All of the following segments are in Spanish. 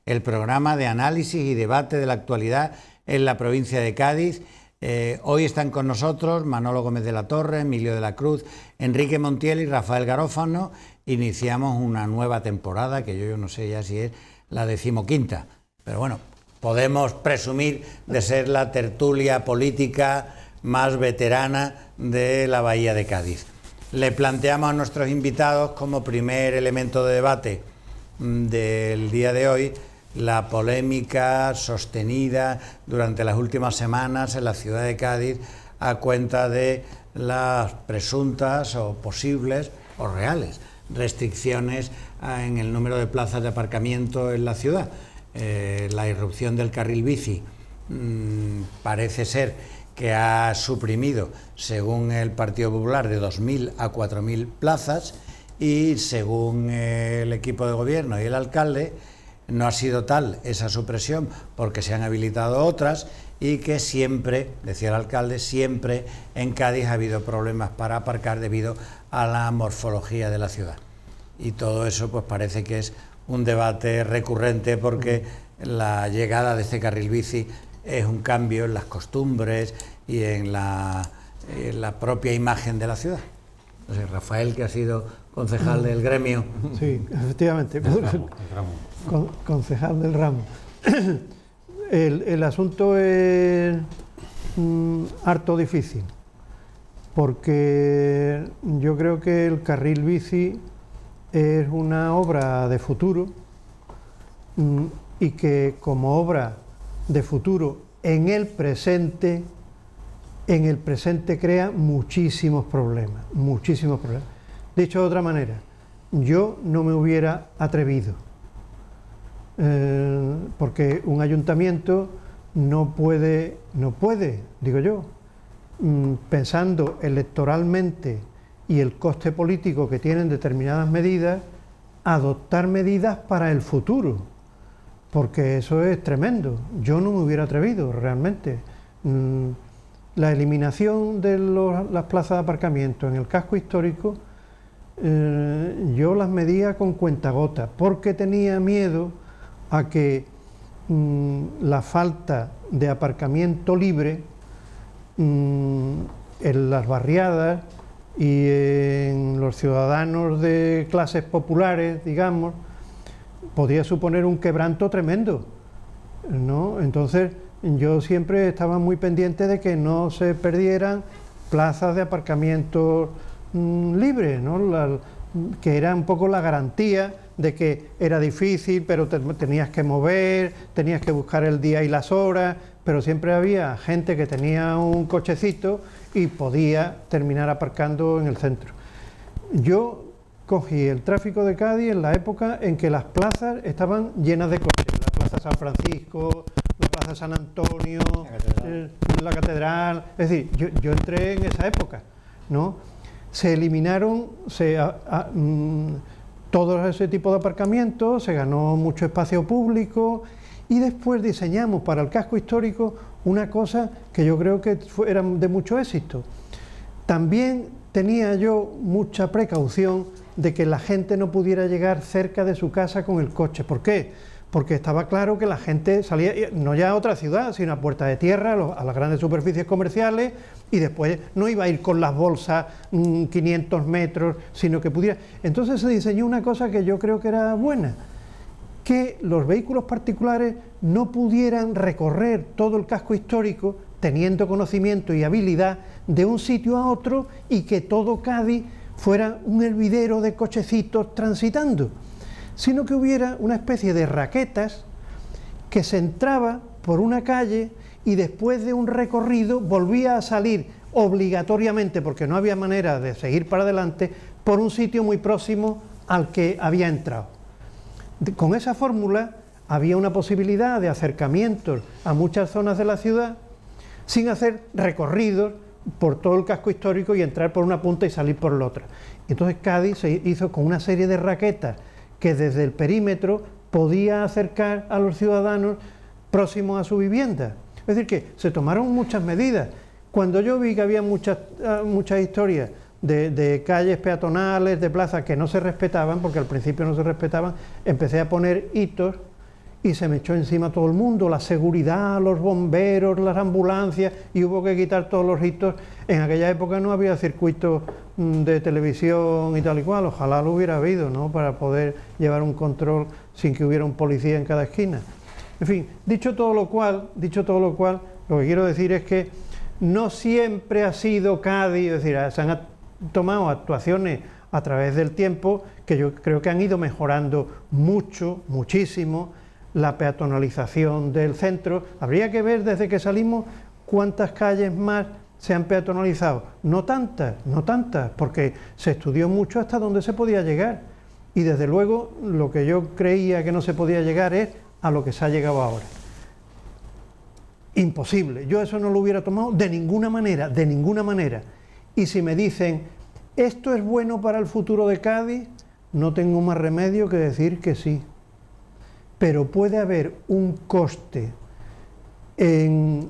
el programa de análisis y debate de la actualidad en la provincia de Cádiz. Hoy están con nosotros Manolo Gómez de la Torre, Emilio de la Cruz, Enrique Montiel y Rafael Garófano. Iniciamos una nueva temporada que yo no sé ya si es la 15ª, pero bueno, podemos presumir de ser la tertulia política más veterana de la Bahía de Cádiz. Le planteamos a nuestros invitados como primer elemento de debate del día de hoy la polémica sostenida durante las últimas semanas en la ciudad de Cádiz a cuenta de las presuntas o posibles o reales restricciones en el número de plazas de aparcamiento en la ciudad. La irrupción del carril bici parece ser que ha suprimido, según el Partido Popular, de 2.000 a 4.000 plazas, y según el equipo de gobierno y el alcalde no ha sido tal esa supresión porque se han habilitado otras, y que siempre, decía el alcalde, siempre en Cádiz ha habido problemas para aparcar debido a la morfología de la ciudad. Y todo eso pues parece que es un debate recurrente, porque la llegada de este carril bici es un cambio en las costumbres y en la propia imagen de la ciudad. Entonces, Rafael, que ha sido concejal del gremio. Sí, efectivamente. Concejal del ramo. El asunto es harto difícil, porque yo creo que el carril bici es una obra de futuro, y que como obra de futuro en el presente crea muchísimos problemas. Dicho de otra manera, yo no me hubiera atrevido, porque un ayuntamiento no puede, digo yo, pensando electoralmente y el coste político que tienen determinadas medidas, adoptar medidas para el futuro, porque eso es tremendo. Yo no me hubiera atrevido realmente. La eliminación de las plazas de aparcamiento en el casco histórico, yo las medía con cuentagotas, porque tenía miedo a que la falta de aparcamiento libre en las barriadas y en los ciudadanos de clases populares, digamos, podía suponer un quebranto tremendo, ¿no? Entonces, yo siempre estaba muy pendiente de que no se perdieran plazas de aparcamiento libres, ¿no? Que era un poco la garantía de que era difícil, pero tenías que mover, tenías que buscar el día y las horas, pero siempre había gente que tenía un cochecito y podía terminar aparcando en el centro. Yo cogí el tráfico de Cádiz en la época en que las plazas estaban llenas de coches, la Plaza San Francisco, la Plaza San Antonio, la Catedral, es decir, yo entré en esa época, ¿no? Se eliminaron todo ese tipo de aparcamientos, se ganó mucho espacio público, y después diseñamos para el casco histórico una cosa que yo creo que era de mucho éxito. También tenía yo mucha precaución de que la gente no pudiera llegar cerca de su casa con el coche. ¿Por qué? Porque estaba claro que la gente salía, no ya a otra ciudad, sino a Puerta de Tierra, a las grandes superficies comerciales, y después no iba a ir con las bolsas 500 metros, sino que pudiera. Entonces se diseñó una cosa que yo creo que era buena, que los vehículos particulares no pudieran recorrer todo el casco histórico teniendo conocimiento y habilidad de un sitio a otro, y que todo Cádiz fuera un hervidero de cochecitos transitando, sino que hubiera una especie de raquetas que se entraba por una calle y después de un recorrido volvía a salir obligatoriamente, porque no había manera de seguir para adelante, por un sitio muy próximo al que había entrado. Con esa fórmula había una posibilidad de acercamientos a muchas zonas de la ciudad sin hacer recorridos por todo el casco histórico y entrar por una punta y salir por la otra. Entonces Cádiz se hizo con una serie de raquetas que desde el perímetro podía acercar a los ciudadanos próximos a su vivienda. Es decir, que se tomaron muchas medidas. Cuando yo vi que había muchas historias de calles peatonales, de plazas que no se respetaban, porque al principio no se respetaban, empecé a poner hitos y se me echó encima todo el mundo, la seguridad, los bomberos, las ambulancias, y hubo que quitar todos los ritos. En aquella época no había circuitos de televisión y tal y cual, ojalá lo hubiera habido, ¿no?, para poder llevar un control sin que hubiera un policía en cada esquina. En fin, dicho todo lo cual, lo que quiero decir es que no siempre ha sido Cádiz, es decir, se han tomado actuaciones a través del tiempo que yo creo que han ido mejorando mucho, muchísimo, la peatonalización del centro. Habría que ver desde que salimos cuántas calles más se han peatonalizado. No tantas, porque se estudió mucho hasta dónde se podía llegar. Y desde luego lo que yo creía que no se podía llegar es a lo que se ha llegado ahora. Imposible. Yo eso no lo hubiera tomado de ninguna manera, de ninguna manera. Y si me dicen, ¿esto es bueno para el futuro de Cádiz?, no tengo más remedio que decir que sí. Pero puede haber un coste en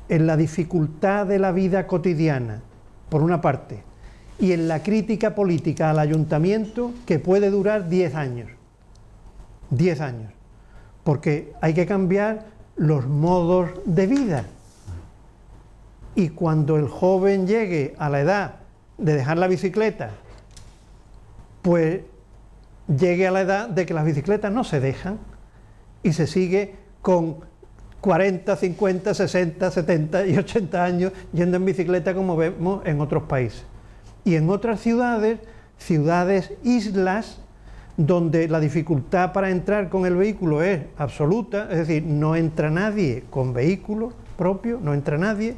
la dificultad de la vida cotidiana, por una parte, y en la crítica política al ayuntamiento que puede durar 10 años. 10 años. Porque hay que cambiar los modos de vida. Y cuando el joven llegue a la edad de dejar la bicicleta, pues llegue a la edad de que las bicicletas no se dejan y se sigue con 40, 50, 60, 70 y 80 años yendo en bicicleta, como vemos en otros países. Y en otras ciudades, islas, donde la dificultad para entrar con el vehículo es absoluta, es decir, no entra nadie con vehículo propio, no entra nadie,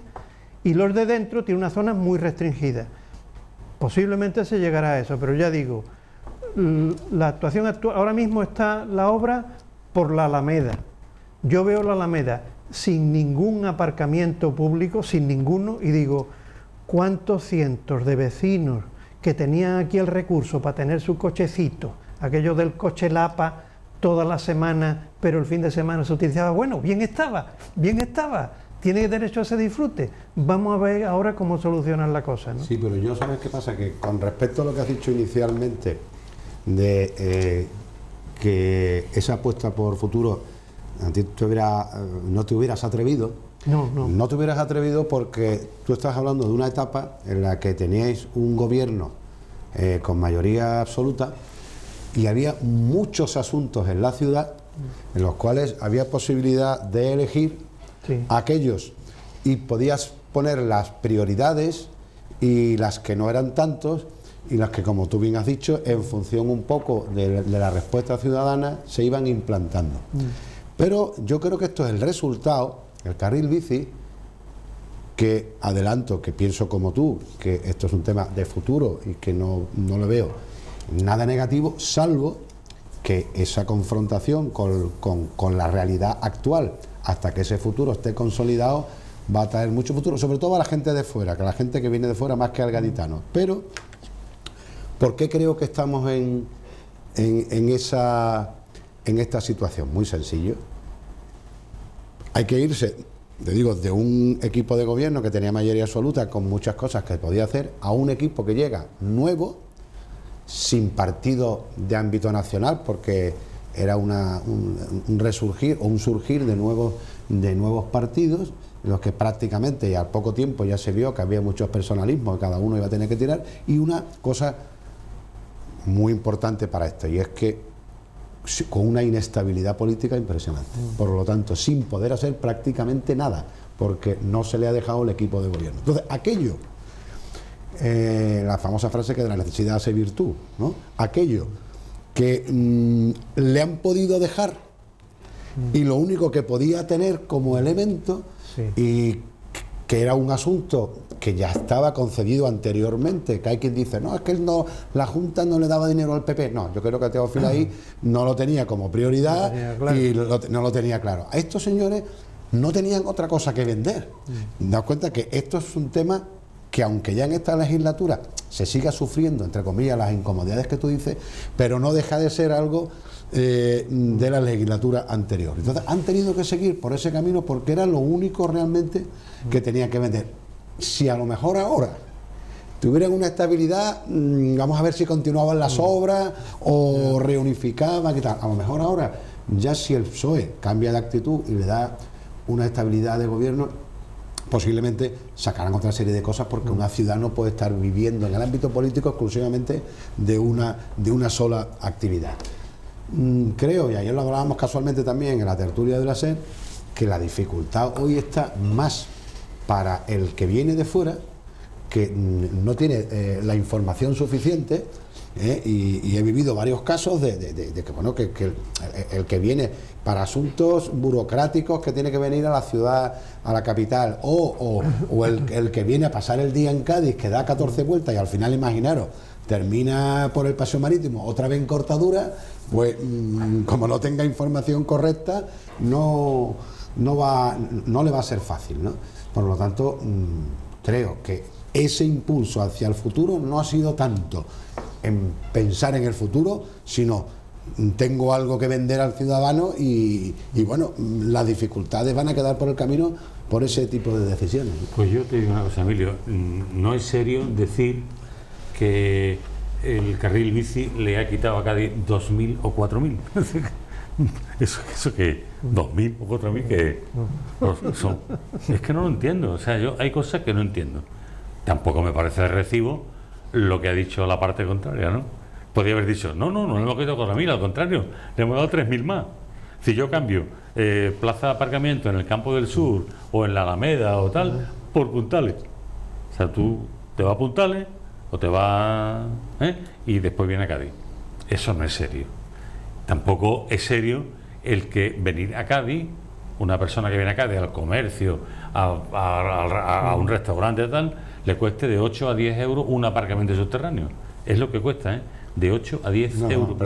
y los de dentro tienen una zona muy restringida. Posiblemente se llegará a eso, pero ya digo, la actuación actual, ahora mismo está la obra por la Alameda. Yo veo la Alameda sin ningún aparcamiento público, sin ninguno, y digo, ¿cuántos cientos de vecinos que tenían aquí el recurso para tener su cochecito, aquello del coche Lapa toda la semana, pero el fin de semana se utilizaba? Bueno, bien estaba, tiene derecho a ese disfrute. Vamos a ver ahora cómo solucionan la cosa, ¿no? Sí, pero yo, ¿sabes qué pasa? Que con respecto a lo que has dicho inicialmente, de que esa apuesta por futuro a ti no te hubieras atrevido. No te hubieras atrevido porque tú estás hablando de una etapa en la que teníais un gobierno con mayoría absoluta y había muchos asuntos en la ciudad en los cuales había posibilidad de elegir aquellos, y podías poner las prioridades y las que no eran tantos, y las que, como tú bien has dicho, en función un poco de la respuesta ciudadana se iban implantando. Pero yo creo que esto es el resultado, el carril bici, que adelanto, que pienso como tú, que esto es un tema de futuro y que no le veo nada negativo, salvo que esa confrontación con la realidad actual, hasta que ese futuro esté consolidado, va a traer mucho futuro, sobre todo a la gente de fuera, que a la gente que viene de fuera más que al gaditano. Pero ¿por qué creo que estamos en esta situación? Muy sencillo. Hay que irse, te digo, de un equipo de gobierno que tenía mayoría absoluta con muchas cosas que podía hacer, a un equipo que llega nuevo, sin partido de ámbito nacional, porque era un resurgir o un surgir de nuevos partidos, en los que prácticamente y al poco tiempo ya se vio que había muchos personalismos, que cada uno iba a tener que tirar, y una cosa muy importante para esto, y es que con una inestabilidad política impresionante, por lo tanto sin poder hacer prácticamente nada, porque no se le ha dejado el equipo de gobierno. Entonces aquello, la famosa frase que de la necesidad hace virtud, ¿no? Aquello que le han podido dejar y lo único que podía tener como elemento, y que era un asunto que ya estaba concedido anteriormente, que hay quien dice, no, es que la Junta no le daba dinero al PP. No, yo creo que Teófilo ahí no lo tenía como prioridad, y no lo tenía claro. A estos señores no tenían otra cosa que vender. Daos cuenta que esto es un tema que, aunque ya en esta legislatura se siga sufriendo, entre comillas, las incomodidades que tú dices, pero no deja de ser algo de la legislatura anterior. Entonces han tenido que seguir por ese camino porque era lo único realmente que tenían que vender. Si a lo mejor ahora tuvieran una estabilidad, vamos a ver si continuaban las obras o reunificaban y tal. A lo mejor ahora Ya si el PSOE cambia de actitud y le da una estabilidad de gobierno, posiblemente sacarán otra serie de cosas, porque una ciudad no puede estar viviendo en el ámbito político exclusivamente de una sola actividad. Creo, y ayer lo hablábamos casualmente también en la tertulia de la SER, que la dificultad hoy está más para el que viene de fuera, que no tiene la información suficiente, y he vivido varios casos de que, bueno, que el que viene para asuntos burocráticos, que tiene que venir a la ciudad, a la capital, o el que viene a pasar el día en Cádiz, que da 14 vueltas y al final, imaginaros, termina por el paseo marítimo otra vez en cortadura, pues como no tenga información correcta, no le va a ser fácil, ¿no? Por lo tanto, creo que ese impulso hacia el futuro no ha sido tanto en pensar en el futuro, sino tengo algo que vender al ciudadano y bueno, las dificultades van a quedar por el camino por ese tipo de decisiones. Pues yo te digo una cosa, Emilio, no es serio decir que el carril bici le ha quitado a Cádiz 2.000 o 4.000. Eso que 2.000 o 4.000 que son. Es que no lo entiendo. O sea, hay cosas que no entiendo. Tampoco me parece de recibo lo que ha dicho la parte contraria, ¿no? Podría haber dicho, no le hemos quitado 4.000, al contrario, le hemos dado 3.000 más. Si yo cambio plaza de aparcamiento en el Campo del Sur o en la Alameda o tal, por puntales. O sea, tú te vas a puntales o te vas... y después viene a Cádiz. Eso no es serio. Tampoco es serio el que venir a Cádiz, una persona que viene a Cádiz al comercio, a un restaurante y tal, le cueste de 8 a 10 euros un aparcamiento subterráneo. Es lo que cuesta, de 8 a 10 euros.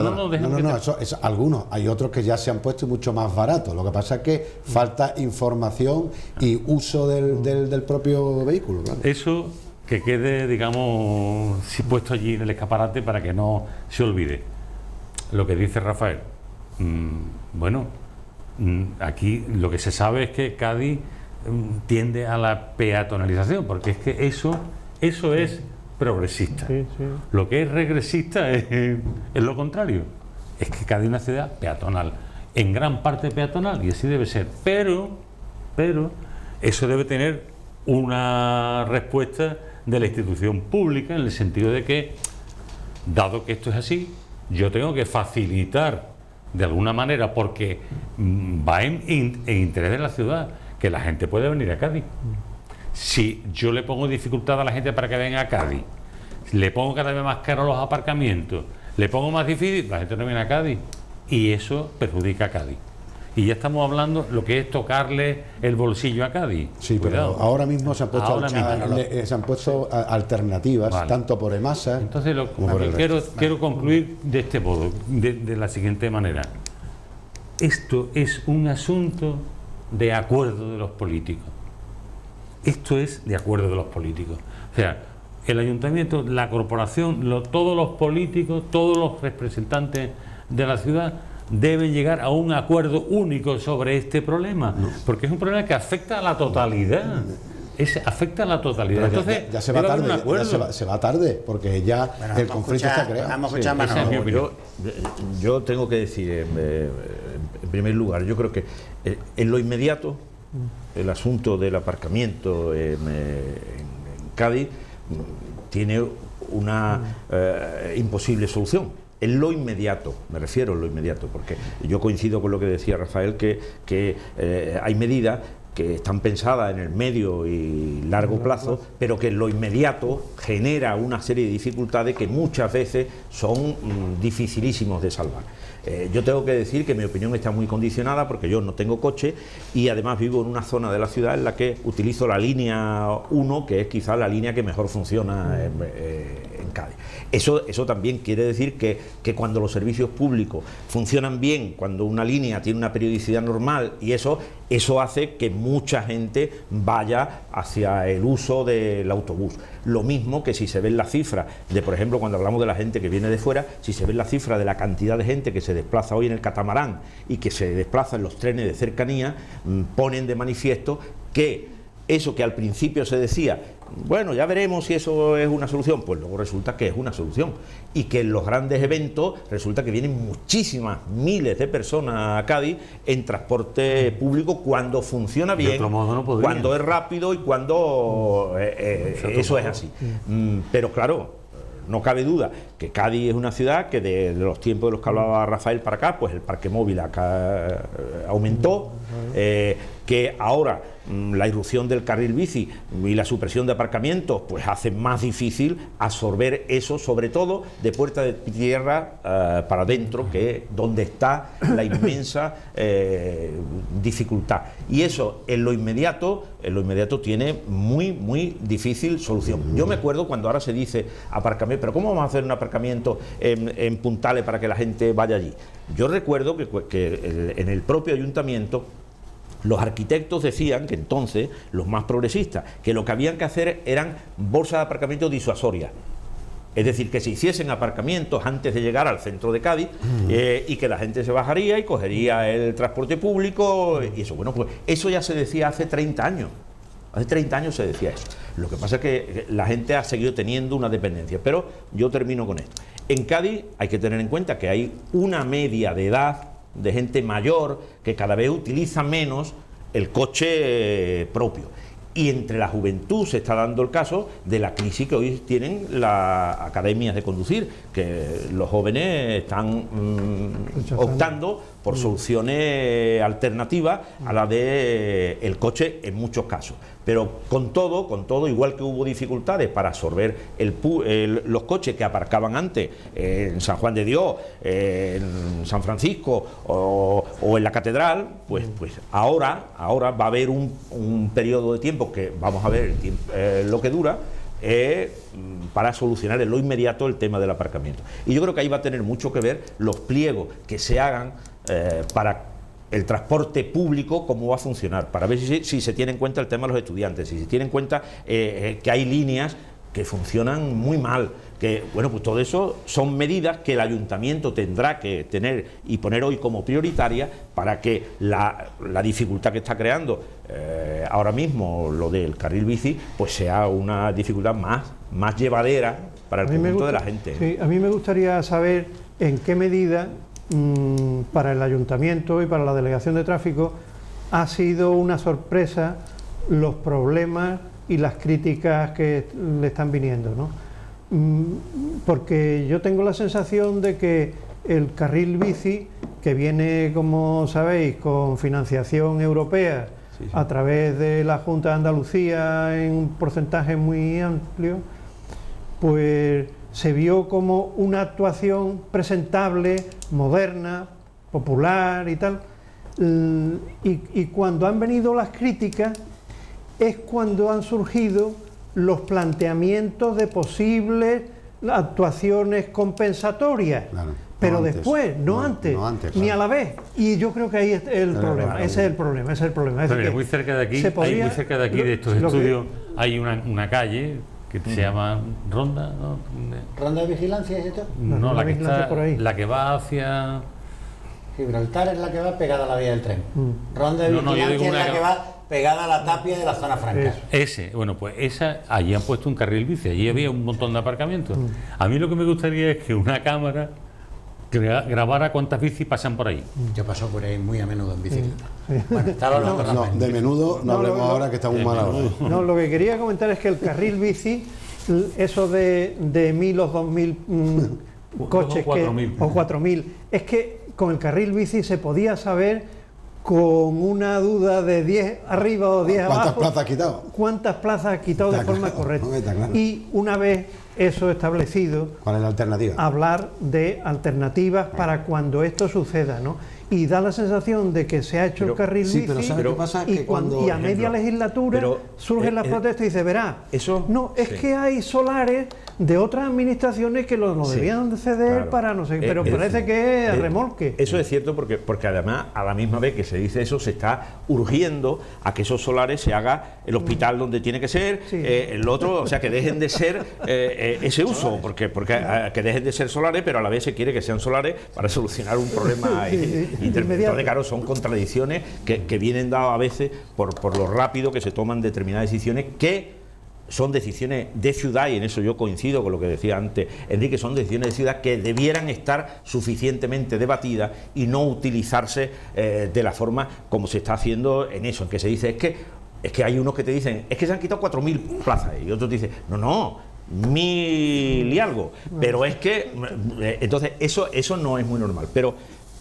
Eso es algunos. Hay otros que ya se han puesto mucho más baratos. Lo que pasa es que falta información y uso del propio vehículo. Claro. Eso que quede, digamos, puesto allí en el escaparate para que no se olvide. Lo que dice Rafael, aquí lo que se sabe es que Cádiz tiende a la peatonalización, porque es que eso es progresista. Sí. Lo que es regresista es lo contrario. Es que Cádiz es una ciudad peatonal, en gran parte peatonal, y así debe ser. Pero eso debe tener una respuesta de la institución pública, en el sentido de que, dado que esto es así, yo tengo que facilitar de alguna manera, porque va en interés de la ciudad, que la gente pueda venir a Cádiz. Si yo le pongo dificultad a la gente para que venga a Cádiz, le pongo cada vez más caro los aparcamientos, le pongo más difícil, la gente no viene a Cádiz, y eso perjudica a Cádiz. Y ya estamos hablando lo que es tocarle el bolsillo a Cádiz. Sí, cuidado. Pero ahora mismo se han puesto alternativas, vale, tanto por EMASA. Entonces, quiero concluir de este modo, de la siguiente manera. Esto es un asunto de acuerdo de los políticos. Esto es de acuerdo de los políticos. O sea, el ayuntamiento, la corporación, todos los políticos, todos los representantes de la ciudad deben llegar a un acuerdo único sobre este problema, porque es un problema que afecta a la totalidad. Afecta a la totalidad. Entonces, ya se va tarde, se va tarde, porque ya el conflicto está creado. Yo tengo que decir, en primer lugar, yo creo que en lo inmediato, el asunto del aparcamiento en Cádiz tiene una imposible solución. En lo inmediato, me refiero a lo inmediato, porque yo coincido con lo que decía Rafael, que hay medidas que están pensadas en el medio y largo plazo, pero que en lo inmediato genera una serie de dificultades que muchas veces son dificilísimos de salvar. Yo tengo que decir que mi opinión está muy condicionada porque yo no tengo coche y además vivo en una zona de la ciudad en la que utilizo la línea 1, que es quizás la línea que mejor funciona en Cádiz. Eso también quiere decir que cuando los servicios públicos funcionan bien, cuando una línea tiene una periodicidad normal, y eso hace que mucha gente vaya hacia el uso del autobús. Lo mismo que si se ven las cifras de, por ejemplo, cuando hablamos de la gente que viene de fuera, si se ven la cifra de la cantidad de gente que se desplaza hoy en el catamarán y que se desplaza en los trenes de cercanía, ponen de manifiesto que eso que al principio se decía bueno, ya veremos si eso es una solución. Pues luego resulta que es una solución, y que en los grandes eventos resulta que vienen muchísimas, miles de personas a Cádiz en transporte público cuando funciona bien, cuando es rápido y cuando eso es así. Pero claro, no cabe duda que Cádiz es una ciudad que de los tiempos de los que hablaba Rafael para acá, pues el parque móvil acá aumentó, que ahora la irrupción del carril bici y la supresión de aparcamientos pues hace más difícil absorber eso, sobre todo de Puerta de Tierra para adentro, que es donde está la inmensa dificultad. Y eso en lo inmediato tiene muy difícil solución. Yo me acuerdo cuando ahora se dice aparcamiento, pero ¿cómo vamos a hacer un aparcamiento en Puntales para que la gente vaya allí? Yo recuerdo que en el propio ayuntamiento los arquitectos decían que entonces, los más progresistas, que lo que habían que hacer eran bolsas de aparcamiento disuasorias. Es decir, que se hiciesen aparcamientos antes de llegar al centro de Cádiz y que la gente se bajaría y cogería el transporte público y eso. Bueno, pues eso ya se decía hace 30 años. Hace 30 años se decía eso. Lo que pasa es que la gente ha seguido teniendo una dependencia. Pero yo termino con esto. En Cádiz hay que tener en cuenta que hay una media de edad de gente mayor que cada vez utiliza menos el coche propio. Y entre la juventud se está dando el caso de la crisis que hoy tienen las academias de conducir, que los jóvenes están optando por soluciones alternativas a la de el coche en muchos casos. Pero con todo, igual que hubo dificultades para absorber los coches que aparcaban antes en San Juan de Dios, en San Francisco o en la Catedral, pues ahora va a haber un periodo de tiempo que vamos a ver lo que dura, para solucionar en lo inmediato el tema del aparcamiento. Y yo creo que ahí va a tener mucho que ver los pliegos que se hagan para el transporte público, cómo va a funcionar, para ver si se tiene en cuenta el tema de los estudiantes, si se tiene en cuenta que hay líneas que funcionan muy mal, que bueno, pues todo eso son medidas que el ayuntamiento tendrá que tener y poner hoy como prioritaria para que la dificultad que está creando ahora mismo lo del carril bici, pues sea una dificultad más llevadera para el conjunto de la gente. Sí, a mí me gustaría saber en qué medida para el ayuntamiento y para la delegación de tráfico ha sido una sorpresa los problemas y las críticas que le están viniendo, ¿no? Porque yo tengo la sensación de que el carril bici, que viene, como sabéis, con financiación europea a través de la Junta de Andalucía en un porcentaje muy amplio, pues se vio como una actuación presentable, moderna, popular y tal, y cuando han venido las críticas es cuando han surgido los planteamientos de posibles actuaciones compensatorias, claro, pero no después, antes, no antes, claro, ni a la vez. Y yo creo que ahí es el problema, ese es el problema, ese es el problema. Pero muy cerca de aquí, muy cerca de aquí de estos estudios, hay una calle que se llama Ronda, ¿no? ¿Ronda de Vigilancia es esto? No, la que está por ahí, la que va hacia Gibraltar es la que va pegada a la vía del tren. Ronda de Vigilancia es la que va pegada a la tapia de la zona franca. Bueno, pues allí han puesto un carril bici, allí había un montón de aparcamientos. A mí lo que me gustaría es que una cámara grabara cuántas bicis pasan por ahí. Yo paso por ahí muy a menudo en bicicleta. Bueno, de menudo no hablemos ahora que estamos mal ahora. No, lo que quería comentar es que el carril bici, eso de 1.000 o 2.000 coches, o 4.000, es que con el carril bici se podía saber con una duda de 10 arriba o 10 abajo. ¿Cuántas plazas ha quitado? ¿Cuántas plazas ha quitado de forma correcta? Claro. Y una vez eso establecido, ¿cuál es la alternativa? Hablar de alternativas para cuando esto suceda, ¿no? Y da la sensación de que se ha hecho el carril bici, pero ¿sabes qué pasa? Y a media legislatura surgen las protestas y dice, verá, que hay solares de otras administraciones que lo debían de ceder para no sé, pero parece que es remolque. Eso es cierto porque además a la misma vez que se dice eso, se está urgiendo a que esos solares se haga el hospital donde tiene que ser, el otro, o sea, que dejen de ser ese uso, porque que dejen de ser solares, pero a la vez se quiere que sean solares para solucionar un problema intermedio. Claro, son contradicciones que vienen dadas a veces por lo rápido que se toman determinadas decisiones que son decisiones de ciudad, y en eso yo coincido con lo que decía antes Enrique, son decisiones de ciudad que debieran estar suficientemente debatidas y no utilizarse de la forma como se está haciendo en eso, en que se dice, es que hay unos que te dicen, es que se han quitado 4.000 plazas, y otros te dicen, no, 1.000 y algo, pero es que, entonces eso no es muy normal, pero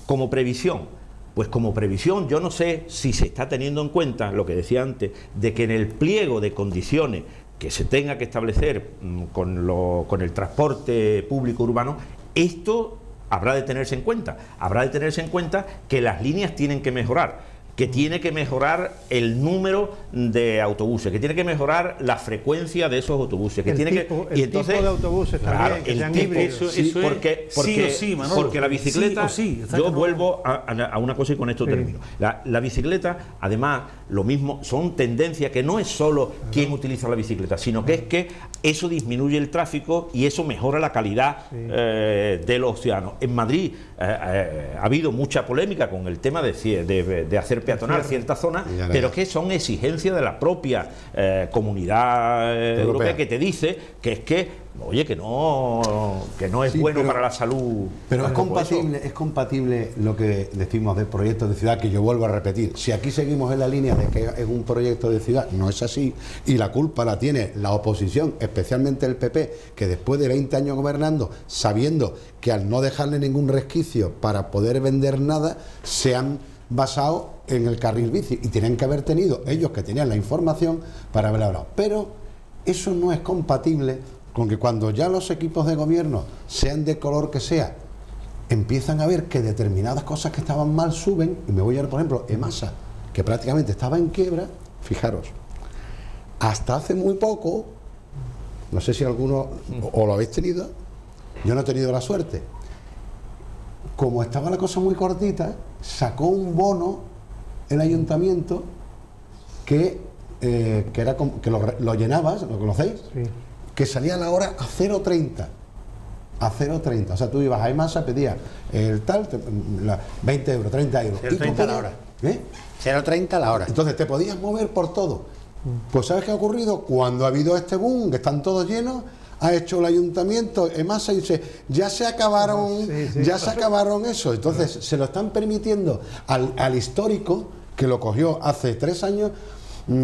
como previsión, pues como previsión, yo no sé si se está teniendo en cuenta lo que decía antes, de que en el pliego de condiciones que se tenga que establecer con el transporte público urbano, esto habrá de tenerse en cuenta. Habrá de tenerse en cuenta que las líneas tienen que mejorar, que tiene que mejorar el número de autobuses, que tiene que mejorar la frecuencia de esos autobuses, que tipo de autobuses claro, también, que el sean tipo, híbridos. porque la bicicleta, yo vuelvo a una cosa y con esto termino. La bicicleta, además, lo mismo, son tendencias que no es solo quién utiliza la bicicleta, sino que es que eso disminuye el tráfico y eso mejora la calidad de los ciudadanos. En Madrid ha habido mucha polémica con el tema de hacer peatonal ciertas zonas, pero que son exigencias de la propia comunidad europea, que te dice que no es bueno para la salud. Pero es compatible lo que decimos de proyectos de ciudad, que yo vuelvo a repetir. Si aquí seguimos en la línea de que es un proyecto de ciudad, no es así, y la culpa la tiene la oposición, especialmente el PP, que después de 20 años gobernando, sabiendo que al no dejarle ningún resquicio para poder vender nada, se han basado en el carril bici, y tienen que haber tenido ellos, que tenían la información, para haber hablado. Pero eso no es compatible con que cuando ya los equipos de gobierno, sean de color que sea, empiezan a ver que determinadas cosas que estaban mal suben, y me voy a ver, por ejemplo, EMASA, que prácticamente estaba en quiebra. Fijaros, hasta hace muy poco, no sé si alguno o lo habéis tenido, yo no he tenido la suerte, como estaba la cosa muy cortita, sacó un bono el ayuntamiento que era que lo llenabas, ¿lo conocéis? Sí. Que salía la hora a 0,30. A 0,30. O sea, tú ibas a EMASA, pedías el tal, 20 euros, 30 euros. 0,30 la hora. 0,30 la hora. Entonces te podías mover por todo. Pues ¿sabes qué ha ocurrido? Cuando ha habido este boom, que están todos llenos, ha hecho el ayuntamiento, EMASA, y dice, ya se acabaron eso. Entonces se lo están permitiendo al histórico, que lo cogió hace 3 años,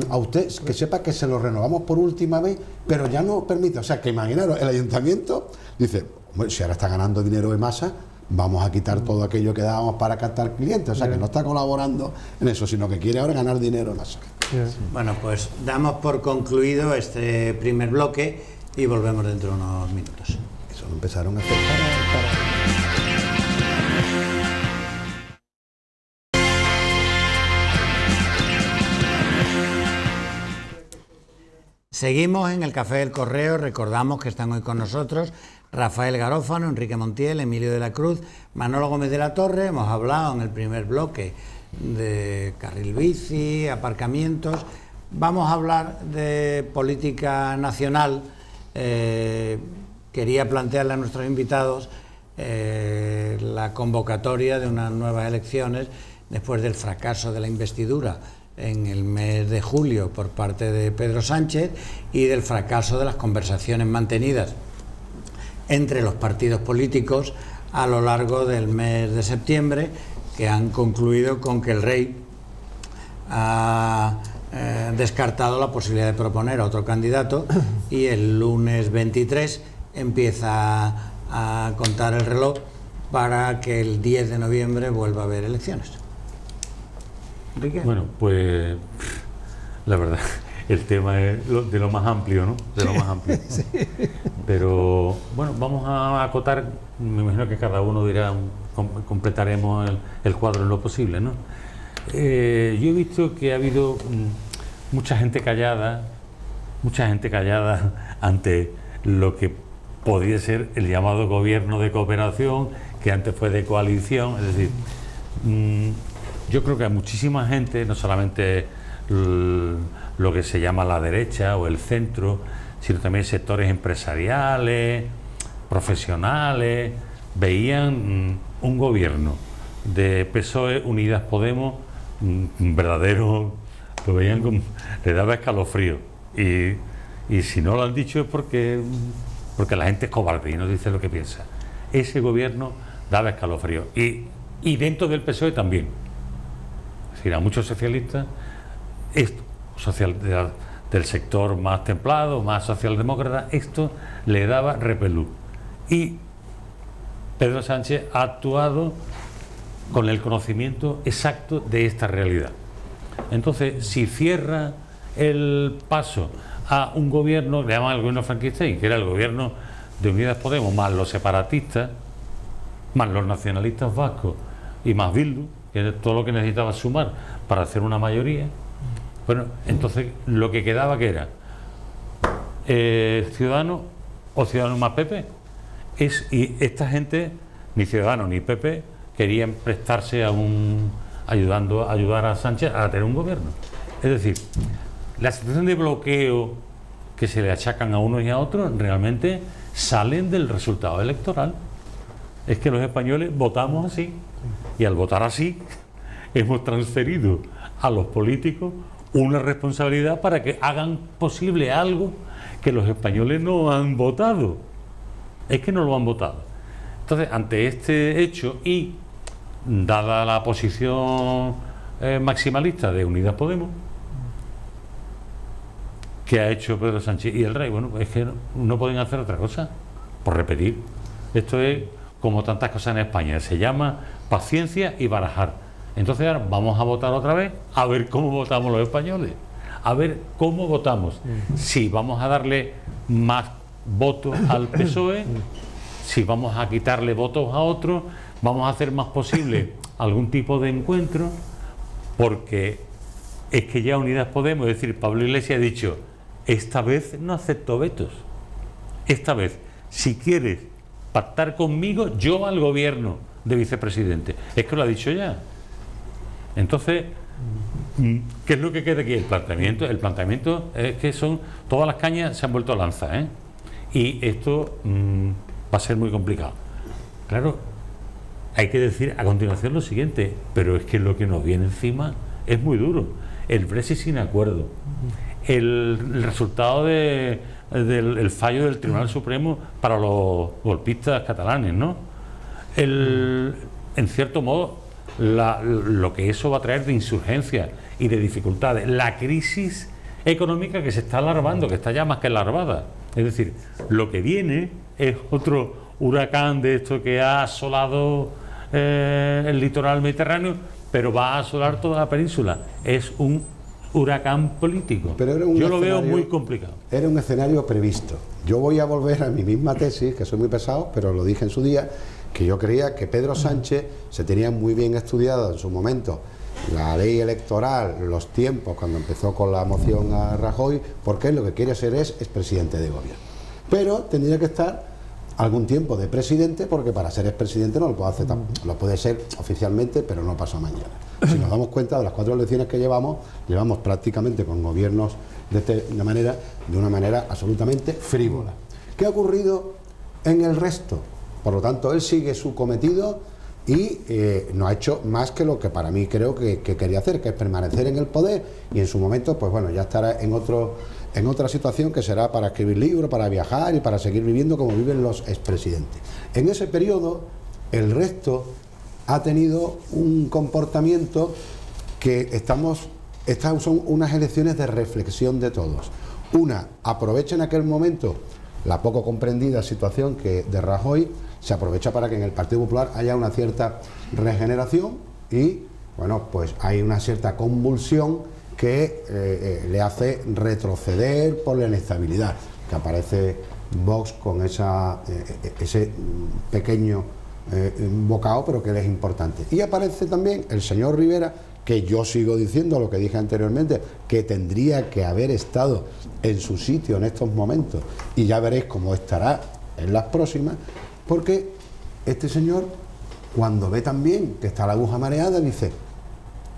a usted, que sepa que se lo renovamos por última vez, pero ya no permite. O sea, que imaginaros, el ayuntamiento dice, bueno, si ahora está ganando dinero EMASA, vamos a quitar todo aquello que dábamos para captar clientes. O sea, que no está colaborando en eso, sino que quiere ahora ganar dinero EMASA. Bueno, pues damos por concluido este primer bloque y volvemos dentro de unos minutos. Eso lo empezaron a hacer para... Seguimos en el Café del Correo. Recordamos que están hoy con nosotros Rafael Garófano, Enrique Montiel, Emilio de la Cruz, Manolo Gómez de la Torre. Hemos hablado en el primer bloque de carril bici, aparcamientos. Vamos a hablar de política nacional. Quería plantearle a nuestros invitados la convocatoria de unas nuevas elecciones después del fracaso de la investidura en el mes de julio por parte de Pedro Sánchez y del fracaso de las conversaciones mantenidas entre los partidos políticos a lo largo del mes de septiembre, que han concluido con que el rey ha descartado la posibilidad de proponer a otro candidato, y el lunes 23 empieza a contar el reloj para que el 10 de noviembre vuelva a haber elecciones. Enrique. Bueno, pues la verdad, el tema es de lo más amplio, ¿no? De lo más amplio. Sí. Pero bueno, vamos a acotar, me imagino que cada uno dirá, completaremos el cuadro en lo posible, ¿no? Yo he visto que ha habido mucha gente callada ante lo que podría ser el llamado gobierno de cooperación, que antes fue de coalición. Es decir, yo creo que hay muchísima gente, no solamente lo que se llama la derecha o el centro, sino también sectores empresariales, profesionales, veían un gobierno de PSOE, Unidas Podemos, verdadero, lo veían como, le daba escalofrío, y y si no lo han dicho es porque la gente es cobarde y no dice lo que piensa. Ese gobierno daba escalofrío, y dentro del PSOE también. Es decir, a muchos socialistas, esto, del sector más templado, más socialdemócrata, esto le daba repelús. Y Pedro Sánchez ha actuado con el conocimiento exacto de esta realidad. Entonces, si cierra el paso a un gobierno, le llaman el gobierno Frankenstein, que era el gobierno de Unidas Podemos, más los separatistas, más los nacionalistas vascos y más Bildu, que es todo lo que necesitaba sumar para hacer una mayoría. Bueno, entonces lo que quedaba, que era Ciudadanos o Ciudadanos más PP. Y esta gente, ni Ciudadanos ni PP, querían prestarse a ayudar a Sánchez a tener un gobierno. Es decir, la situación de bloqueo que se le achacan a unos y a otros realmente salen del resultado electoral. Es que los españoles votamos así, y al votar así hemos transferido a los políticos una responsabilidad para que hagan posible algo que los españoles no han votado. Es que no lo han votado. Entonces, ante este hecho, y dada la posición maximalista de Unidas Podemos, ¿qué ha hecho Pedro Sánchez y el rey? Bueno, es que no pueden hacer otra cosa, por repetir. Esto es como tantas cosas en España, se llama paciencia y barajar. Entonces ahora vamos a votar otra vez, a ver cómo votamos los españoles, a ver cómo votamos. Si vamos a darle más votos al PSOE, si vamos a quitarle votos a otros, vamos a hacer más posible algún tipo de encuentro, porque es que ya Unidas Podemos, es decir, Pablo Iglesias ha dicho, esta vez no acepto vetos, esta vez, si quieres pactar conmigo, yo al gobierno de vicepresidente. Es que lo ha dicho ya. Entonces, ¿qué es lo que queda aquí? El planteamiento es que son todas las cañas se han vuelto lanzas, ¿eh? Y esto va a ser muy complicado. Claro, hay que decir a continuación lo siguiente, pero es que lo que nos viene encima es muy duro. El Brexit sin acuerdo, el resultado del fallo del Tribunal Supremo para los golpistas catalanes, ¿no? En cierto modo, lo que eso va a traer de insurgencia y de dificultades, la crisis económica que se está alarmando, que está ya más que alarmada. Es decir, lo que viene es otro huracán de esto que ha asolado el litoral mediterráneo, pero va a asolar toda la península. Es un huracán político. Pero yo lo veo muy complicado. Era un escenario previsto. Yo voy a volver a mi misma tesis, que soy muy pesado, pero lo dije en su día, que yo creía que Pedro Sánchez se tenía muy bien estudiado en su momento la ley electoral, los tiempos, cuando empezó con la moción a Rajoy, porque él lo que quiere ser es presidente de gobierno. Pero tendría que estar algún tiempo de presidente, porque para ser expresidente no lo puede hacer, lo puede ser oficialmente, pero no pasa mañana. Si nos damos cuenta de las 4 elecciones que llevamos prácticamente con gobiernos de una manera absolutamente frívola. ¿Qué ha ocurrido en el resto? Por lo tanto, él sigue su cometido y no ha hecho más que lo que para mí creo que quería hacer, que es permanecer en el poder, y en su momento, pues bueno, ya estará en otra situación, que será para escribir libros, para viajar y para seguir viviendo como viven los expresidentes. En ese periodo, el resto ha tenido un comportamiento que estas son unas elecciones de reflexión de todos. Una, aprovecha en aquel momento la poco comprendida situación que de Rajoy, se aprovecha para que en el Partido Popular haya una cierta regeneración y, bueno, pues hay una cierta convulsión que le hace retroceder por la inestabilidad, que aparece Vox con ese pequeño bocado, pero que es importante. Y aparece también el señor Rivera, que yo sigo diciendo lo que dije anteriormente, que tendría que haber estado en su sitio en estos momentos, y ya veréis cómo estará en las próximas, porque este señor, cuando ve también que está la aguja mareada, dice,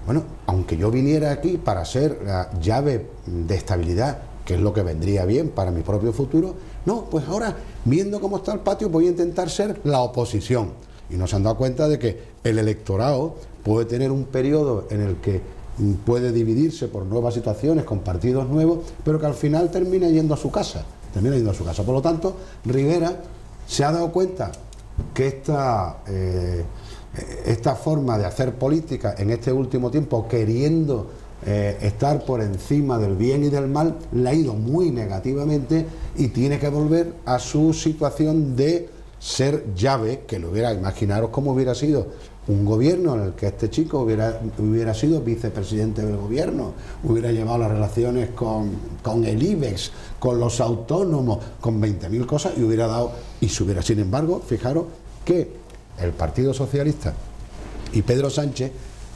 bueno, aunque yo viniera aquí para ser la llave de estabilidad, que es lo que vendría bien para mi propio futuro, no, pues ahora, viendo cómo está el patio, voy a intentar ser la oposición. Y no se han dado cuenta de que el electorado puede tener un periodo en el que puede dividirse por nuevas situaciones, con partidos nuevos, pero que al final termina yendo a su casa. Por lo tanto, Rivera se ha dado cuenta que esta forma de hacer política en este último tiempo, queriendo estar por encima del bien y del mal, le ha ido muy negativamente y tiene que volver a su situación de ser llave, que lo hubiera, imaginaros cómo hubiera sido un gobierno en el que este chico hubiera sido vicepresidente del gobierno, hubiera llevado las relaciones con el IBEX, con los autónomos, con 20.000 cosas, y hubiera dado, sin embargo, fijaros que el Partido Socialista y Pedro Sánchez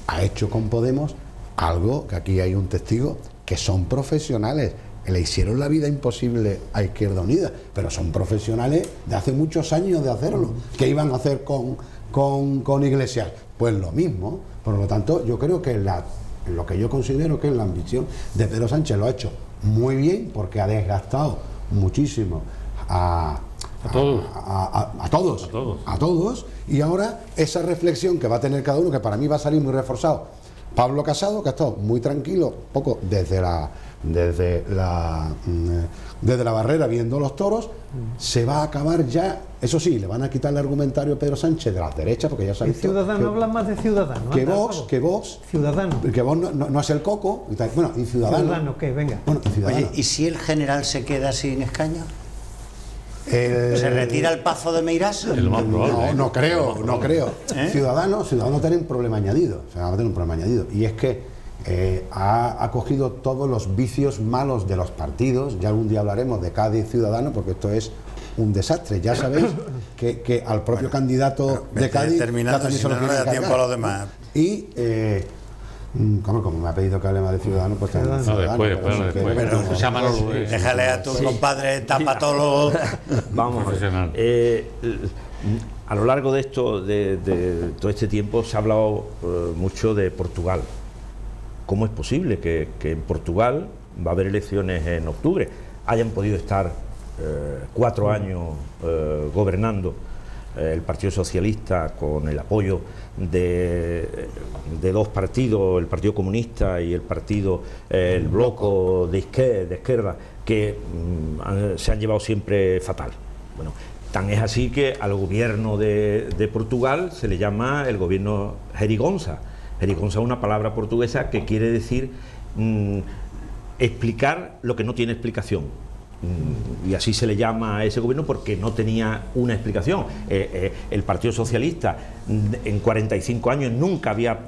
ha hecho con Podemos algo que aquí hay un testigo, que son profesionales. Le hicieron la vida imposible a Izquierda Unida, pero son profesionales de hace muchos años de hacerlo. ¿Qué iban a hacer con Iglesias? Pues lo mismo. Por lo tanto, yo creo que lo que yo considero que es la ambición de Pedro Sánchez lo ha hecho muy bien, porque ha desgastado muchísimo a todos, y ahora esa reflexión que va a tener cada uno, que para mí va a salir muy reforzado. Pablo Casado, que ha estado muy tranquilo, poco desde la barrera viendo los toros, se va a acabar ya. Eso sí, le van a quitar el argumentario a Pedro Sánchez de las derechas, porque ya sabéis. Ciudadanos hablan más de Ciudadanos. Que vos no es el coco. Bueno, y Ciudadanos. ¿Ciudadanos qué? Venga. Bueno, Oye, ¿y si el general se queda sin escaño? ¿Se retira el Pazo de Meirás? No creo. Ciudadanos tiene un problema añadido. Va a tener un problema añadido. Y es que ha cogido todos los vicios malos de los partidos. Ya algún día hablaremos de Cádiz Ciudadano, porque esto es un desastre. Ya sabéis que al propio candidato de Cádiz terminando, si no le da tiempo a los demás. Y como me ha pedido que hable más de Ciudadanos, pues también después. Déjale a tu compadre tapatólogo. Vamos a ver. A lo largo de todo este tiempo se ha hablado mucho de Portugal. ¿Cómo es posible que en Portugal, va a haber elecciones en octubre, hayan podido estar 4 años gobernando el Partido Socialista con el apoyo de dos partidos, el Partido Comunista y el Bloco de izquierda, que se han llevado siempre fatal? Bueno, tan es así que al gobierno de Portugal se le llama el gobierno Geringonça. Geringonça es una palabra portuguesa que quiere decir explicar lo que no tiene explicación. Y así se le llama a ese gobierno, porque no tenía una explicación. El Partido Socialista en 45 años nunca había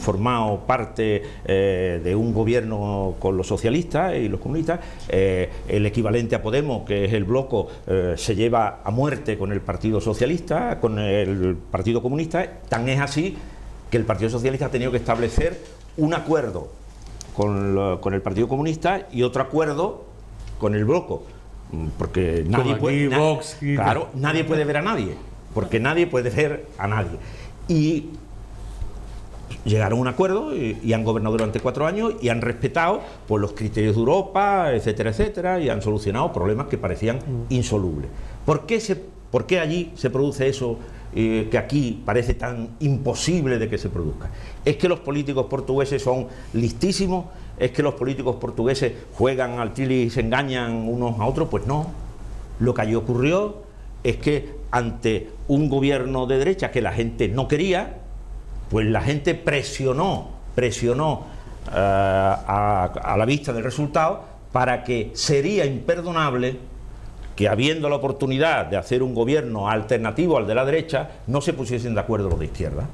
formado parte de un gobierno con los socialistas y los comunistas. El equivalente a Podemos, que es el Bloco, se lleva a muerte con el Partido Socialista, con el Partido Comunista. Tan es así que el Partido Socialista ha tenido que establecer un acuerdo con el Partido Comunista y otro acuerdo con el Bloco, porque nadie puede ver a nadie, porque nadie puede ver a nadie. Y llegaron a un acuerdo y han gobernado durante 4 años y han respetado pues, los criterios de Europa, etcétera, y han solucionado problemas que parecían insolubles. ¿Por qué allí se produce eso que aquí parece tan imposible de que se produzca? ¿Es que los políticos portugueses son listísimos? ¿Es que los políticos portugueses juegan al tili y se engañan unos a otros? Pues no. Lo que allí ocurrió es que ante un gobierno de derecha que la gente no quería, pues la gente presionó a la vista del resultado, para que sería imperdonable que, habiendo la oportunidad de hacer un gobierno alternativo al de la derecha, no se pusiesen de acuerdo los de izquierda.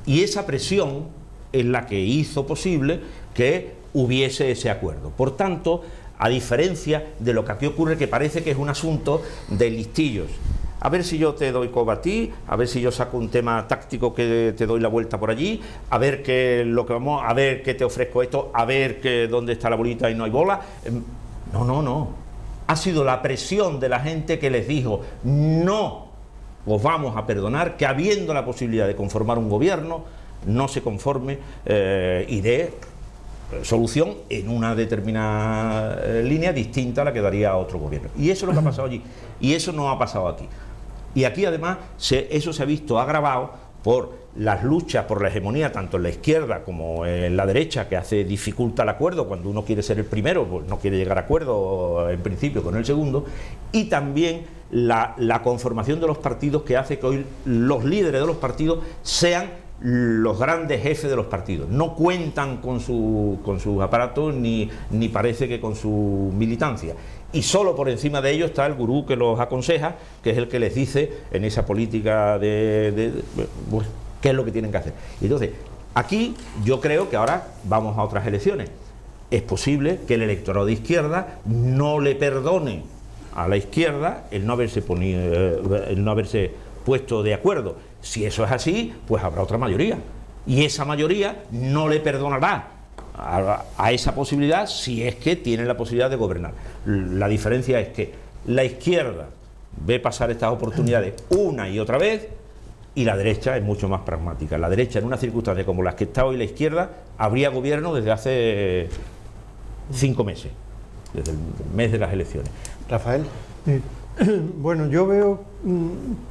Y esa presión es la que hizo posible que hubiese ese acuerdo. Por tanto, a diferencia de lo que aquí ocurre, que parece que es un asunto de listillos. A ver si yo te doy coba a ti, a ver si yo saco un tema táctico que te doy la vuelta por allí, a ver a ver qué te ofrezco esto, a ver dónde está la bolita y no hay bola. No. Ha sido la presión de la gente que les dijo: no os vamos a perdonar que, habiendo la posibilidad de conformar un gobierno, no se conforme y dé solución en una determinada línea distinta a la que daría otro gobierno. Y eso es lo que ha pasado allí, y eso no ha pasado aquí. Y aquí además eso se ha visto agravado por las luchas por la hegemonía, tanto en la izquierda como en la derecha, que dificulta el acuerdo cuando uno quiere ser el primero, pues no quiere llegar a acuerdo en principio con el segundo, y también la conformación de los partidos, que hace que hoy los líderes de los partidos sean los grandes jefes de los partidos. No cuentan con sus aparatos ni parece que con su militancia. Y solo por encima de ellos está el gurú que los aconseja, que es el que les dice en esa política pues, qué es lo que tienen que hacer. Y entonces, aquí yo creo que ahora vamos a otras elecciones. Es posible que el electorado de izquierda no le perdone a la izquierda el no haberse puesto de acuerdo. Si eso es así, pues habrá otra mayoría. Y esa mayoría no le perdonará a esa posibilidad si es que tiene la posibilidad de gobernar. La diferencia es que la izquierda ve pasar estas oportunidades una y otra vez, y la derecha es mucho más pragmática. La derecha, en una circunstancia como las que está hoy la izquierda, habría gobierno desde hace 5 meses, desde el mes de las elecciones. Rafael. Bueno, yo veo,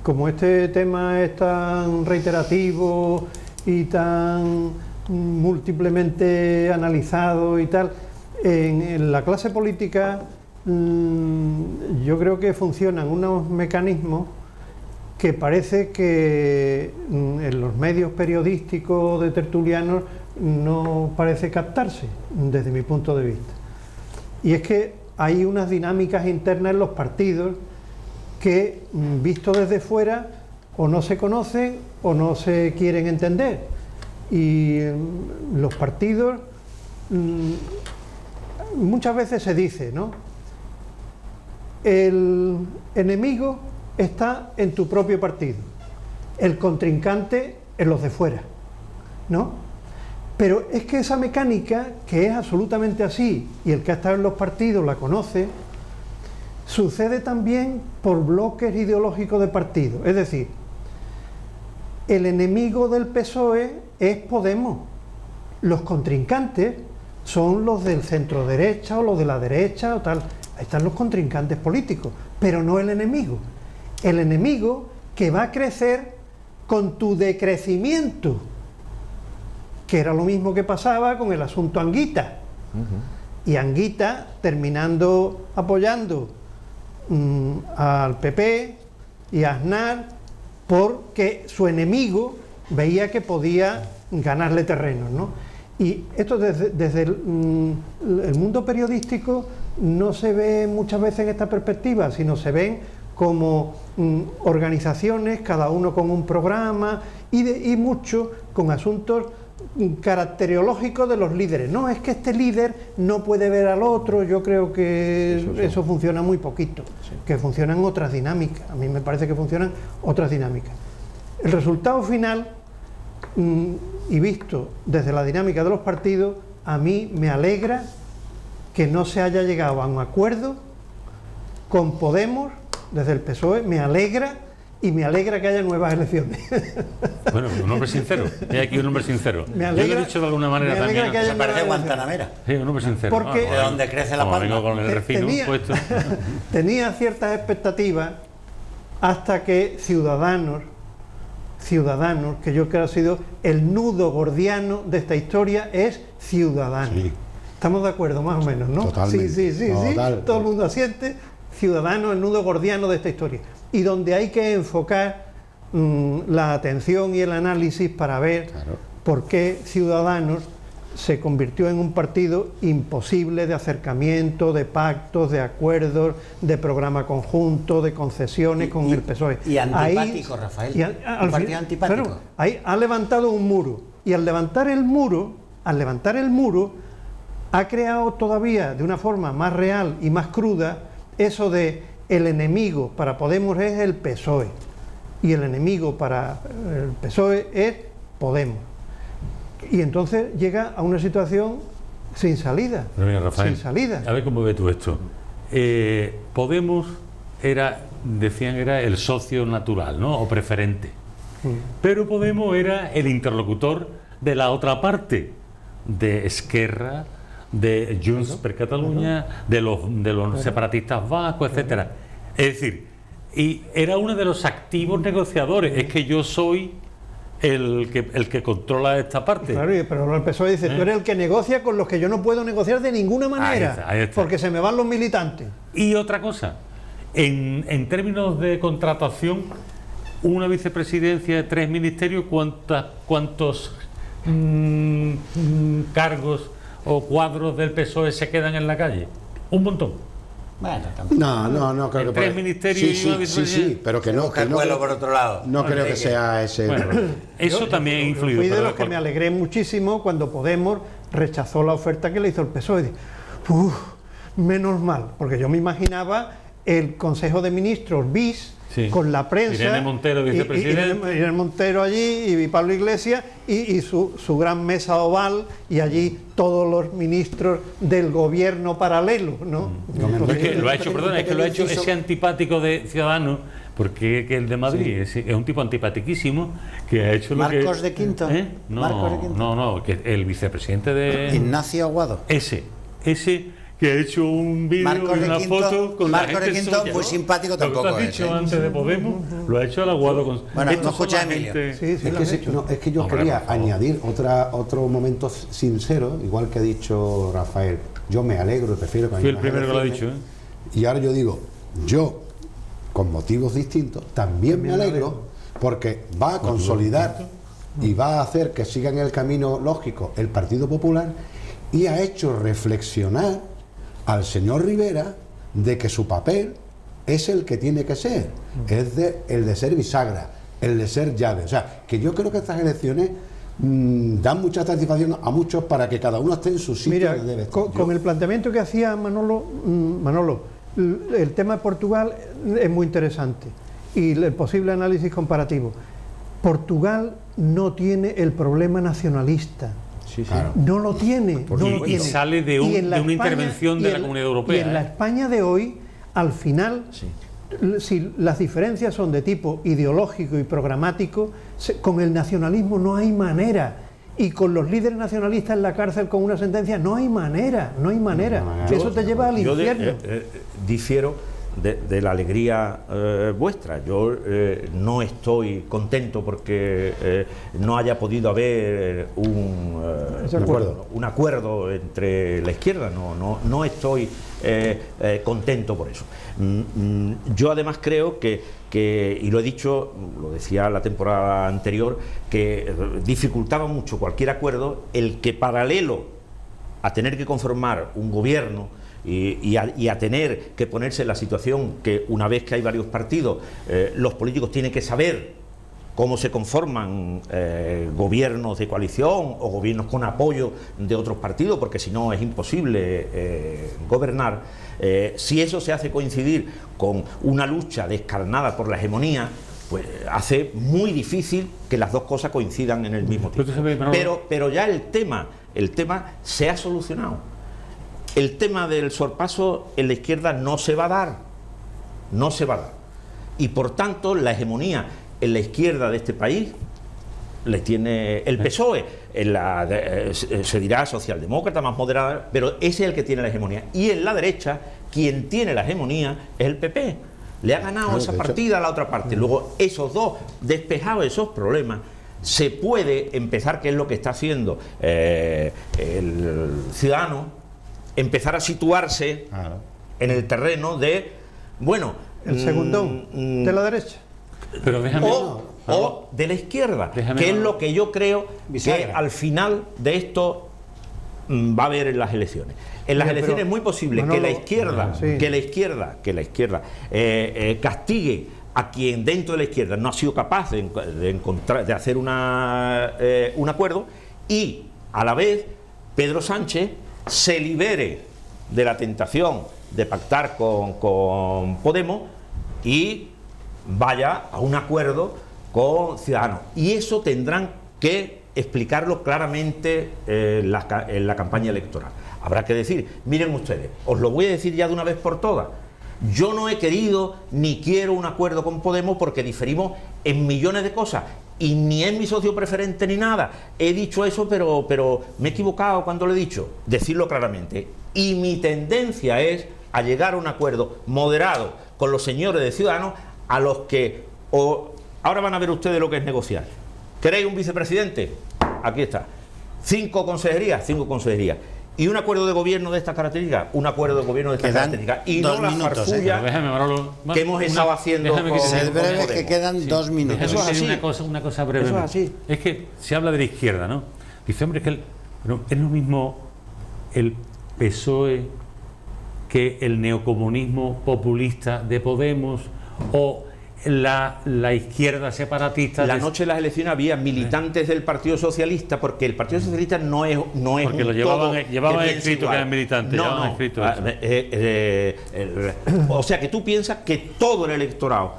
como este tema es tan reiterativo y tan múltiplemente analizado y tal, en la clase política yo creo que funcionan unos mecanismos que parece que en los medios periodísticos de tertulianos no parece captarse, desde mi punto de vista. Y es que hay unas dinámicas internas en los partidos que, visto desde fuera, o no se conocen o no se quieren entender. Y los partidos, muchas veces se dice, ¿no?, el enemigo está en tu propio partido, el contrincante en los de fuera, ¿no? Pero es que esa mecánica, que es absolutamente así, y el que ha estado en los partidos la conoce, sucede también por bloques ideológicos de partidos. Es decir, el enemigo del PSOE es Podemos, los contrincantes son los del centro derecha o los de la derecha o tal. Ahí están los contrincantes políticos, pero no el enemigo. El enemigo que va a crecer con tu decrecimiento, que era lo mismo que pasaba con el asunto Anguita. Y Anguita terminando apoyando al PP y a Aznar, porque su enemigo veía que podía ganarle terreno, ¿no? Y esto desde el mundo periodístico no se ve muchas veces en esta perspectiva, sino se ven como organizaciones, cada uno con un programa y mucho con asuntos caracteriológicos de los líderes. No, es que este líder no puede ver al otro. Yo creo que eso funciona muy poquito, sí, que funcionan otras dinámicas. A mí me parece que funcionan otras dinámicas. El resultado final, y visto desde la dinámica de los partidos, a mí me alegra que no se haya llegado a un acuerdo con Podemos desde el PSOE. Me alegra, y me alegra que haya nuevas elecciones. Bueno, un hombre sincero. Hay aquí un hombre sincero. Me alegra, yo lo he dicho de alguna manera también. Se parece a Guantanamera. Sí, un hombre sincero. Porque de donde crece la palma. Vengo con el refino puesto. Tenía ciertas expectativas hasta que Ciudadanos, que yo creo que ha sido el nudo gordiano de esta historia, es Ciudadanos. Sí. Estamos de acuerdo, más o menos, ¿no? Totalmente. Sí. Todo el mundo asiente. Ciudadanos, el nudo gordiano de esta historia. Y donde hay que enfocar la atención y el análisis para ver por qué Ciudadanos se convirtió en un partido imposible de acercamiento, de pactos, de acuerdos, de programa conjunto, de concesiones con el PSOE. Y antipático, ahí, Rafael. Un partido antipático. Claro, ahí ha levantado un muro. Y al levantar el muro, ha creado todavía de una forma más real y más cruda eso de el enemigo para Podemos es el PSOE y el enemigo para el PSOE es Podemos. Y entonces llega a una situación sin salida. Pero mira, Rafael, sin salida. A ver cómo ves tú esto. Podemos decían era el socio natural, ¿no? O preferente. Pero Podemos era el interlocutor de la otra parte, de Esquerra, de Junts per Catalunya, de los separatistas vascos, etcétera. Es decir, y era uno de los activos negociadores. Es que yo soy el que controla esta parte. Claro, pero el PSOE dice, tú eres el que negocia con los que yo no puedo negociar de ninguna manera, Ahí está. porque se me van los militantes. Y otra cosa, en términos de contratación, una vicepresidencia de 3 ministerios, ¿cuántos cargos o cuadros del PSOE se quedan en la calle? Un montón. Bueno, tampoco. No creo que 3 ministerios y una vicepresidencia. sí, pero que no, Busca el vuelo por otro lado. no creo que sea ese el Bueno, problema. eso también ha influido. Fui de pero los que me alegré muchísimo cuando Podemos rechazó la oferta que le hizo el PSOE. Dije, menos mal, porque yo me imaginaba el Consejo de Ministros bis, sí, con la prensa, Irene Montero, vicepresidenta, Irene Montero allí y Pablo Iglesias y su gran mesa oval y allí todos los ministros del gobierno paralelo, ¿no? Es que lo ha hecho, perdona, es que lo ha hecho ese antipático de Ciudadanos, porque que el de Madrid es un tipo antipatiquísimo que ha hecho lo que... Marcos de Quinto. Marcos de Quinto. No, que el vicepresidente de... Ignacio Aguado. Ese que ha hecho un vídeo y Marcos de una Quinto, foto con la Marcos de gente Quinto, suya, muy ¿no? simpático tampoco Lo que tú has es, dicho antes de Podemos, lo ha hecho al Aguado con... Bueno, Estos no escucha son la Emilio. gente- Sí, sí, Es lo que, has hecho. es que yo Hombre, quería por favor. añadir otro momento sincero, igual que ha dicho Rafael. Yo me alegro, prefiero que Fui el haya primero que lo ha elecciones. dicho, ¿eh? Y ahora yo digo, yo, con motivos distintos, también me alegro porque va a consolidar y va a hacer que siga en el camino lógico el Partido Popular y ha hecho reflexionar al señor Rivera de que su papel es el que tiene que ser, el de ser bisagra, el de ser llave. O sea, que yo creo que estas elecciones dan mucha satisfacción a muchos para que cada uno esté en su sitio. Mira, donde debe estar. con el planteamiento que hacía Manolo, el tema de Portugal es muy interesante y el posible análisis comparativo. Portugal no tiene el problema nacionalista. Sí, sí. Claro. No lo tiene, no lo Y tiene. sale de Y en la una intervención de la Comunidad Europea, Y en la ¿eh? España de hoy, al final, Sí. si las diferencias son de tipo ideológico y programático, con el nacionalismo no hay manera. Y con los líderes nacionalistas en la cárcel con una sentencia, no hay manera, no hay manera. Eso te lleva al Yo infierno. difiero de la alegría vuestra. Yo no estoy contento porque no haya podido haber un acuerdo entre la izquierda. No estoy contento por eso. Yo además creo que, y lo he dicho, lo decía la temporada anterior, que dificultaba mucho cualquier acuerdo el que paralelo a tener que conformar un gobierno y a tener que ponerse en la situación que una vez que hay varios partidos, los políticos tienen que saber cómo se conforman gobiernos de coalición o gobiernos con apoyo de otros partidos, porque si no es imposible gobernar. Si eso se hace coincidir con una lucha descarnada por la hegemonía, pues hace muy difícil que las dos cosas coincidan en el mismo tiempo. Pero ya el tema se ha solucionado. El tema del sorpaso en la izquierda no se va a dar. No se va a dar. Y por tanto, la hegemonía en la izquierda de este país le tiene el PSOE, se dirá socialdemócrata, más moderada, pero ese es el que tiene la hegemonía. Y en la derecha, quien tiene la hegemonía es el PP. Le ha ganado esa partida a la otra parte. Luego, esos dos, despejados esos problemas, se puede empezar, que es lo que está haciendo el ciudadano, empezar a situarse en el terreno de, bueno... El segundón de la derecha. Pero déjame... O de la izquierda, que es lo que yo creo que al final de esto va a haber en las elecciones. En las elecciones es muy posible que la izquierda castigue a quien dentro de la izquierda no ha sido capaz de hacer un acuerdo, y a la vez Pedro Sánchez se libere de la tentación de pactar con Podemos y vaya a un acuerdo con Ciudadanos. Y eso tendrán que explicarlo claramente en la campaña electoral. Habrá que decir, miren ustedes, os lo voy a decir ya de una vez por todas, yo no he querido ni quiero un acuerdo con Podemos porque diferimos en millones de cosas. Y ni es mi socio preferente ni nada. He dicho eso, pero me he equivocado cuando lo he dicho. Decirlo claramente. Y mi tendencia es a llegar a un acuerdo moderado con los señores de Ciudadanos, a los que ahora van a ver ustedes lo que es negociar. ¿Queréis un vicepresidente? Aquí está. 5 consejerías, 5 consejerías. Y un acuerdo de gobierno de estas características, un acuerdo de gobierno de estas características. Y no la farfulla que hemos estado haciendo. Ser breve, que quedan 2 minutos. Eso es así. Una cosa breve. Eso es así. Es que se habla de la izquierda, ¿no? Dice, hombre, es lo mismo el PSOE que el neocomunismo populista de Podemos o la izquierda separatista. La noche de las elecciones había militantes del Partido Socialista, porque el Partido Socialista no es porque lo llevaban escrito que eran militantes. O sea que tú piensas que todo el electorado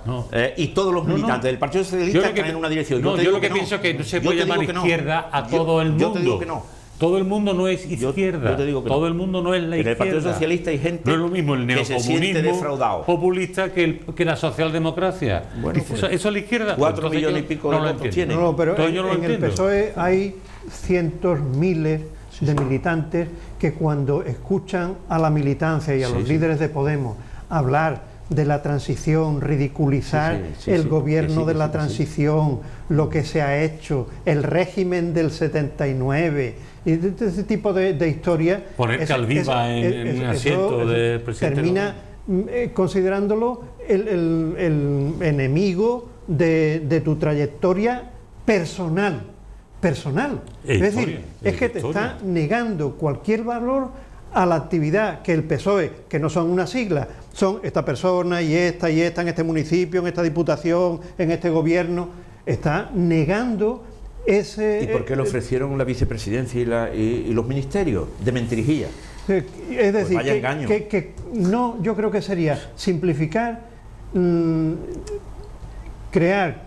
y todos los militantes del Partido Socialista están en una dirección. Yo lo que pienso es que no se puede llamar izquierda a todo el mundo. Yo te digo que no. Todo el mundo no es izquierda. Yo te digo que todo el mundo no es la izquierda. En el Partido Socialista hay gente no es lo mismo el que se siente defraudado. populista que la socialdemocracia. Bueno, pues, eso es la izquierda. 4 millones y pico de votos tiene. No, pero yo en el PSOE hay cientos, miles de militantes que cuando escuchan a la militancia y a los líderes de Podemos hablar de la transición, ridiculizar el gobierno de la transición, lo que se ha hecho, el régimen del 79 y ese tipo de historias. Ponerte al viva en un asiento de presidente. Termina considerándolo el enemigo de tu trayectoria personal. Es decir, es que te está negando cualquier valor a la actividad que el PSOE, que no son una sigla, son esta persona y esta en este municipio, en esta diputación, en este gobierno, está negando ese... ¿Y por qué le ofrecieron la vicepresidencia y los ministerios? De mentirijilla. Es decir, vaya engaño. Que no, yo creo que sería simplificar, creer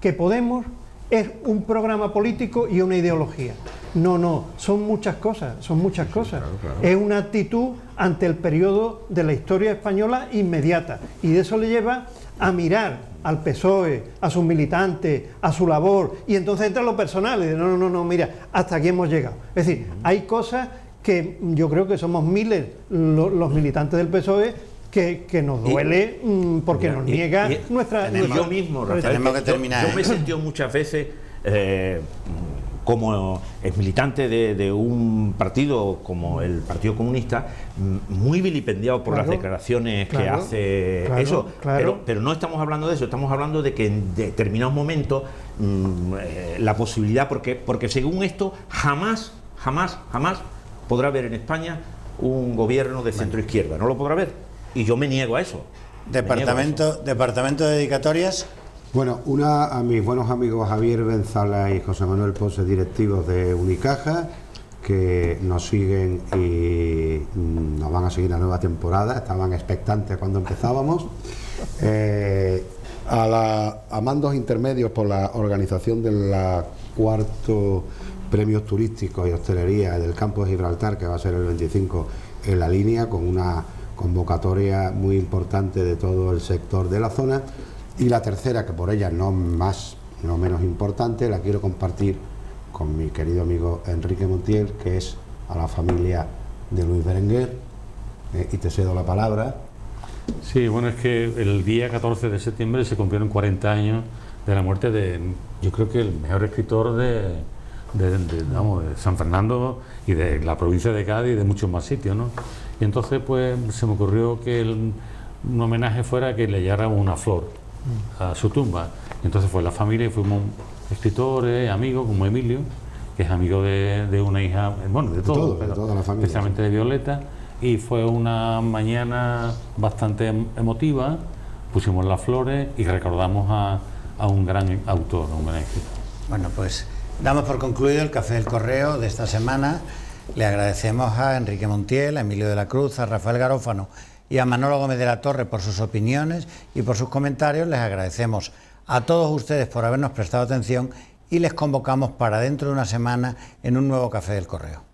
que Podemos es un programa político y una ideología. No, son muchas cosas. Claro. Es una actitud ante el periodo de la historia española inmediata, y de eso le lleva a mirar al PSOE, a sus militantes, a su labor, y entonces entra lo personal y dice, no, mira, hasta aquí hemos llegado. Es decir, hay cosas que yo creo que somos miles los militantes del PSOE que nos duele porque nos niega nuestra... Yo mismo, Rafael, tenemos que terminar. Yo me he sentido muchas veces como militante de un partido como el Partido Comunista, muy vilipendiado por las declaraciones que hace eso. Pero no estamos hablando de eso, estamos hablando de que en determinados momentos la posibilidad, porque según esto jamás podrá haber en España un gobierno de centro-izquierda, no lo podrá haber. Y yo me niego a eso. Departamento de dedicatorias. Bueno, una a mis buenos amigos Javier Benzala y José Manuel Pose, directivos de Unicaja, que nos siguen y nos van a seguir la nueva temporada. Estaban expectantes cuando empezábamos. A mandos intermedios por la organización del cuarto Premios Turísticos y Hostelería del Campo de Gibraltar, que va a ser el 25 en la línea, con una convocatoria muy importante de todo el sector de la zona. Y la tercera, que por ella no menos importante, la quiero compartir con mi querido amigo Enrique Montiel, que es a la familia de Luis Berenguer, y te cedo la palabra. Sí, bueno, es que el día 14 de septiembre se cumplieron 40 años de la muerte de, yo creo que el mejor escritor de San Fernando y de la provincia de Cádiz y de muchos más sitios, ¿no? Y entonces pues se me ocurrió que un homenaje fuera que le lleváramos una flor a su tumba. Y entonces fue la familia y fuimos escritores, amigos, como Emilio, que es amigo de una hija, bueno, de toda la familia, especialmente de Violeta, y fue una mañana bastante emotiva. Pusimos las flores y recordamos a un gran autor, a un gran escritor. Bueno, pues damos por concluido el Café del Correo de esta semana. Le agradecemos a Enrique Montiel, a Emilio de la Cruz, a Rafael Garófano y a Manolo Gómez de la Torre por sus opiniones y por sus comentarios. Les agradecemos a todos ustedes por habernos prestado atención y les convocamos para dentro de una semana en un nuevo Café del Correo.